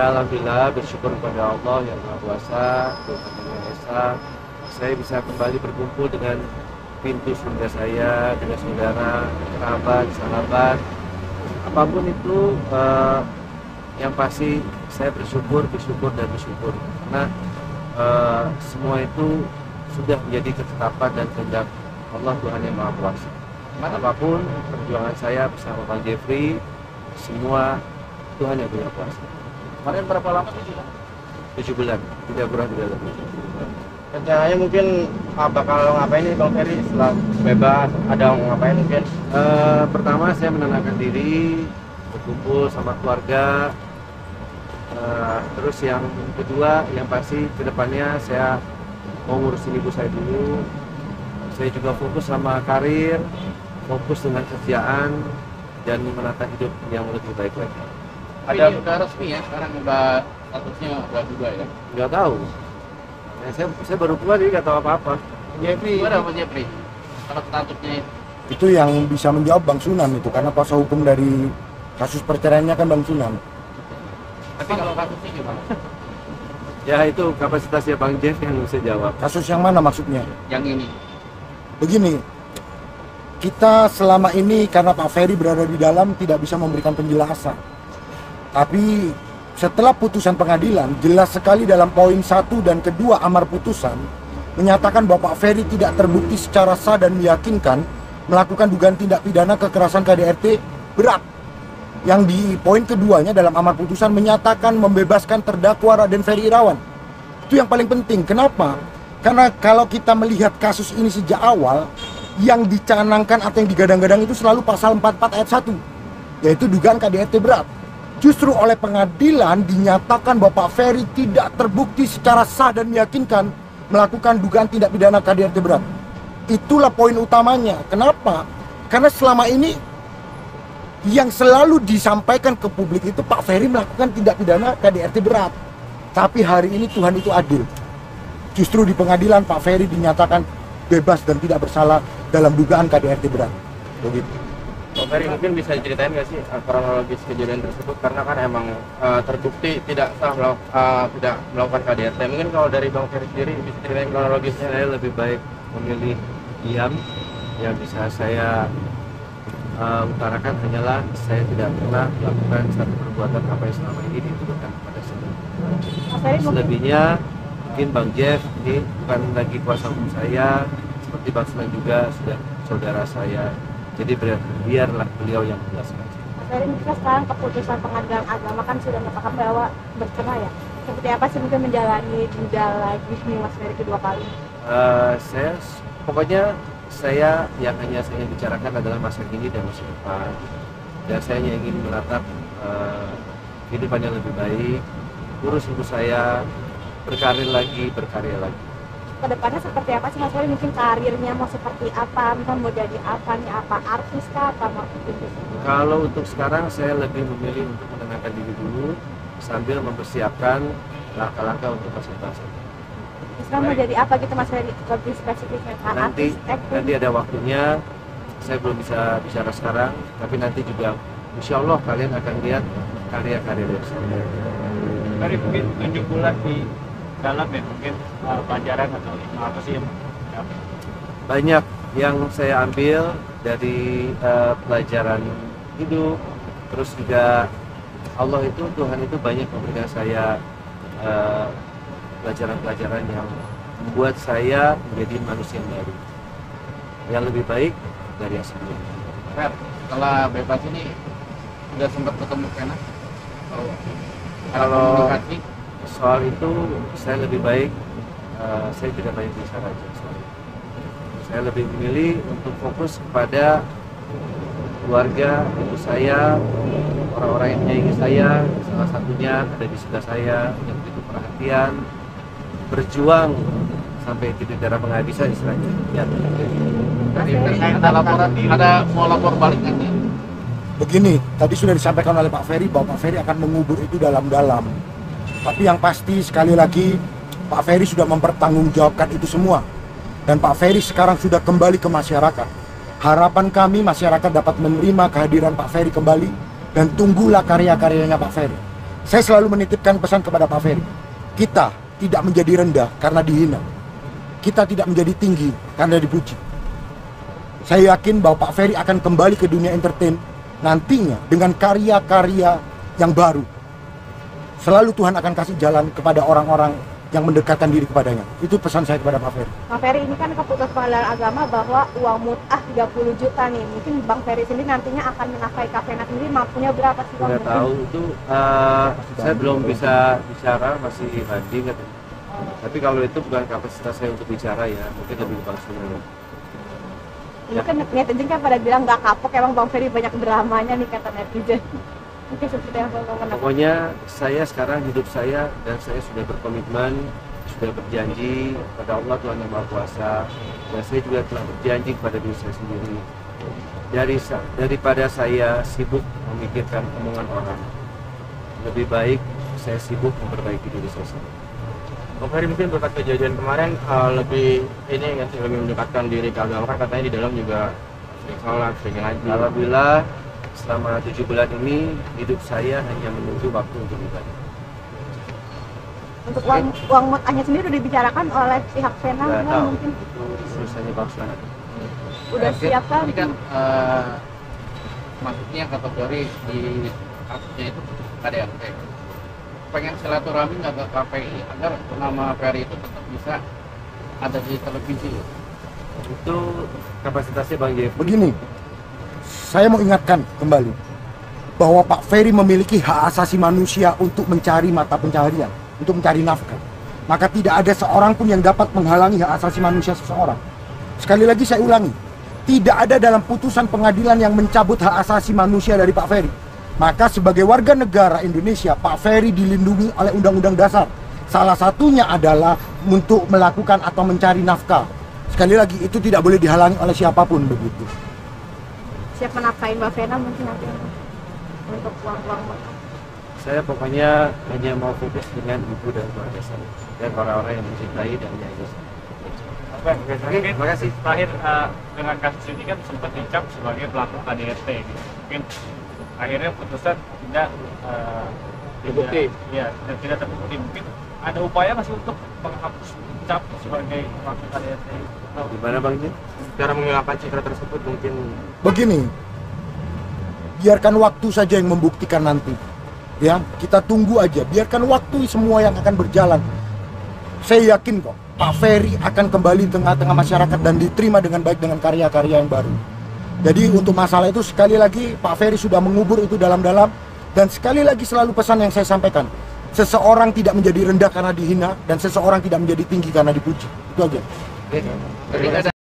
Ya alhamdulillah, bersyukur kepada Allah yang Maha Kuasa, Tuhan yang Maha Esa, saya bisa kembali berkumpul dengan pintu surga saya, dengan saudara, kerabat, sahabat, apapun itu. Yang pasti saya bersyukur dan bersyukur karena semua itu sudah menjadi ketetapan dan kehendak Allah, Tuhan yang Maha Kuasa. Apapun perjuangan saya bersama Bang Jeffrey, semua Tuhan yang punya kuasa. Kemarin berapa lama sih? 7 bulan, tidak kurang tidak lebih. Rencananya mungkin bakal ngapain nih Bang Ferry setelah bebas? Ada ngapain mungkin? Pertama saya menenangkan diri, berkumpul sama keluarga. Terus yang kedua, yang pasti kedepannya saya mau ngurusin ibu saya dulu. Saya juga fokus sama karir, fokus dengan kerjaan dan menata hidup yang lebih baik lagi. Ada udah resmi ya sekarang, udah statusnya udah juga ya? Nggak tahu. Ya, saya baru keluar jadi nggak tahu apa-apa. Jeffrey, gimana Bang Jeffrey? Kalau statusnya Itu yang bisa menjawab Bang Sunan itu, karena kuasa hukum dari kasus perceraiannya kan Bang Sunan. tapi kalau kasusnya gimana? Ya itu kapasitasnya Bang Jeff yang bisa jawab. Kasus yang mana maksudnya? Yang ini? Begini, kita selama ini karena Pak Ferry berada di dalam tidak bisa memberikan penjelasan. Tapi setelah putusan pengadilan, jelas sekali dalam poin 1 dan kedua amar putusan menyatakan bahwa Pak Ferry tidak terbukti secara sah dan meyakinkan melakukan dugaan tindak pidana kekerasan KDRT berat. Yang di poin keduanya dalam amar putusan menyatakan membebaskan terdakwa Raden Ferry Irawan. Itu yang paling penting. Kenapa? Karena kalau kita melihat kasus ini sejak awal, yang dicanangkan atau yang digadang-gadang itu selalu pasal 44 ayat 1, yaitu dugaan KDRT berat. Justru oleh pengadilan dinyatakan bahwa Pak Ferry tidak terbukti secara sah dan meyakinkan melakukan dugaan tindak pidana KDRT berat. Itulah poin utamanya. Kenapa? Karena selama ini yang selalu disampaikan ke publik itu Pak Ferry melakukan tindak pidana KDRT berat. Tapi hari ini Tuhan itu adil. Justru di pengadilan Pak Ferry dinyatakan bebas dan tidak bersalah dalam dugaan KDRT berat. Begitu. Bang Ferry mungkin bisa diceritain nggak sih kronologis kejadian tersebut, karena kan emang terbukti tidak sah tidak melakukan KDRT. Mungkin kalau dari Bang Ferry sendiri bisa ceritain kronologisnya. Saya lebih baik memilih diam. Yang bisa saya utarakan hanyalah saya tidak pernah melakukan satu perbuatan apa yang selama ini dituduhkan kepada saya. Selebihnya mungkin Bang Jeff ini bukan lagi kuasa hukum saya, seperti Bang Sunan juga sudah saudara saya. Jadi biarlah beliau yang menjelaskan. Mas Ferry, mungkin sekarang keputusan pengadilan agama kan sudah menyatakan bahwa bercerai ya. Seperti apa sih mungkin menjalani jenjang lagi nih Mas Ferry kedua kali? Saya yang hanya saya bicarakan adalah masa kini dan masa depan. Dan saya hanya ingin menatap kehidupan yang lebih baik, urus ibu saya, berkarir lagi, berkarya lagi. Kedepannya seperti apa sih Mas Ferry? Mungkin karirnya mau seperti apa? Misalnya mau jadi apa nih? Apa artis kah? Apa marketing? Kalau untuk sekarang saya lebih memilih untuk menenangkan diri dulu sambil mempersiapkan langkah-langkah untuk masa depan saya. Misalnya mau jadi apa gitu Mas Ferry? Lebih spesifiknya Nanti ada waktunya, saya belum bisa bicara sekarang, tapi nanti juga insya Allah kalian akan lihat karya-karya dari saya. Ferry, mungkin 7 bulan di dalam ya, mungkin pelajaran atau apa sih yang banyak yang saya ambil dari pelajaran hidup. Terus juga Allah itu, Tuhan itu banyak memberikan saya pelajaran-pelajaran yang membuat saya menjadi manusia yang baru, yang lebih baik dari yang sebelumnya. Fer, setelah bebas ini udah sempat ketemu Kena? Kalau soal itu saya lebih baik saya tidak banyak bicara aja soal itu. Saya lebih memilih untuk fokus kepada keluarga, ibu saya, orang-orang yang menyayangi saya, salah satunya ada di sebelah saya yang begitu perhatian, berjuang sampai titik darah penghabisan istilahnya. Ya, ada laporan, ada mau lapor balik kan ya? Begini, tadi sudah disampaikan oleh Pak Ferry bahwa Pak Ferry akan mengubur itu dalam-dalam. Tapi yang pasti sekali lagi Pak Ferry sudah mempertanggungjawabkan itu semua. Dan Pak Ferry sekarang sudah kembali ke masyarakat. Harapan kami masyarakat dapat menerima kehadiran Pak Ferry kembali dan tunggulah karya-karyanya Pak Ferry. Saya selalu menitipkan pesan kepada Pak Ferry. Kita tidak menjadi rendah karena dihina. Kita tidak menjadi tinggi karena dipuji. Saya yakin bahwa Pak Ferry akan kembali ke dunia entertain nantinya dengan karya-karya yang baru. Selalu Tuhan akan kasih jalan kepada orang-orang yang mendekatkan diri kepadanya. Itu pesan saya kepada Pak Ferry. Bang Ferry, ini kan keputusan pengadilan agama bahwa uang mut'ah 30 juta nih. Mungkin Bang Ferry sendiri nantinya akan menafkahi Kafena sendiri mampunya berapa sih Bang? Nggak tahu itu, saya belum bisa bicara, masih banding gitu. Tapi kalau itu bukan kapasitas saya untuk bicara ya, mungkin lebih Bang Sunil. Ini kan netizen kan pada bilang nggak kapok, emang Bang Ferry banyak dramanya nih kata netizen. Mungkin seperti apa Bang? Pokoknya saya sekarang hidup saya dan saya sudah berkomitmen, sudah berjanji pada Allah Tuhan Yang Maha Kuasa, dan saya juga telah berjanji kepada diri saya sendiri. Daripada saya sibuk memikirkan omongan orang, lebih baik saya sibuk memperbaiki diri saya sendiri. Bang Ferry mungkin berkat kejadian kemarin lebih ini nggak sih, lebih mendekatkan diri ke agama, kan katanya di dalam juga sering sholat, sering ngaji. Alhamdulillah selama 7 bulan ini hidup saya hanya menunggu waktu untuk ibadah. Untuk uang mut'ahnya sendiri udah dibicarakan oleh pihak Vena Nggak tahu, mungkin itu urusannya Bang Sunil. udah siap kan? Ini kan maksudnya kategori di kasusnya itu KDRT. Pengen silaturahmi nggak ke KPI agar nama Ferry itu tetap bisa ada di televisi. Itu kapasitasnya Bang Jeff. Begini, saya mau ingatkan kembali bahwa Pak Ferry memiliki hak asasi manusia untuk mencari mata pencaharian, untuk mencari nafkah. Maka tidak ada seorang pun yang dapat menghalangi hak asasi manusia seseorang. Sekali lagi saya ulangi, tidak ada dalam putusan pengadilan yang mencabut hak asasi manusia dari Pak Ferry. Maka sebagai warga negara Indonesia, Pak Ferry dilindungi oleh Undang-Undang Dasar. Salah satunya adalah untuk melakukan atau mencari nafkah. Sekali lagi, itu tidak boleh dihalangi oleh siapapun begitu. Siap menafkahi Mbak Vena mungkin nanti untuk uang mut'ah. Saya pokoknya hanya mau fokus dengan ibu dan keluarga saya dan orang-orang yang mencintai dan menyayangi saya. Oke, terima kasih. Terakhir dengan kasus ini kan sempat dicap sebagai pelaku KDRT. Mungkin akhirnya putusan tidak Terbukti. tidak terbukti. Mungkin ada upaya masih untuk menghapus cap sebagai pelaku KDRT. Gimana Bang Jeff? Cara menghilangkan citra tersebut mungkin Begini, biarkan waktu saja yang membuktikan nanti. Ya, kita tunggu aja, biarkan waktu semua yang akan berjalan. Saya yakin kok, Pak Ferry akan kembali di tengah-tengah masyarakat dan diterima dengan baik dengan karya-karya yang baru. Jadi untuk masalah itu sekali lagi Pak Ferry sudah mengubur itu dalam-dalam. Dan sekali lagi selalu pesan yang saya sampaikan, seseorang tidak menjadi rendah karena dihina dan seseorang tidak menjadi tinggi karena dipuji. Itu aja. Jadi ada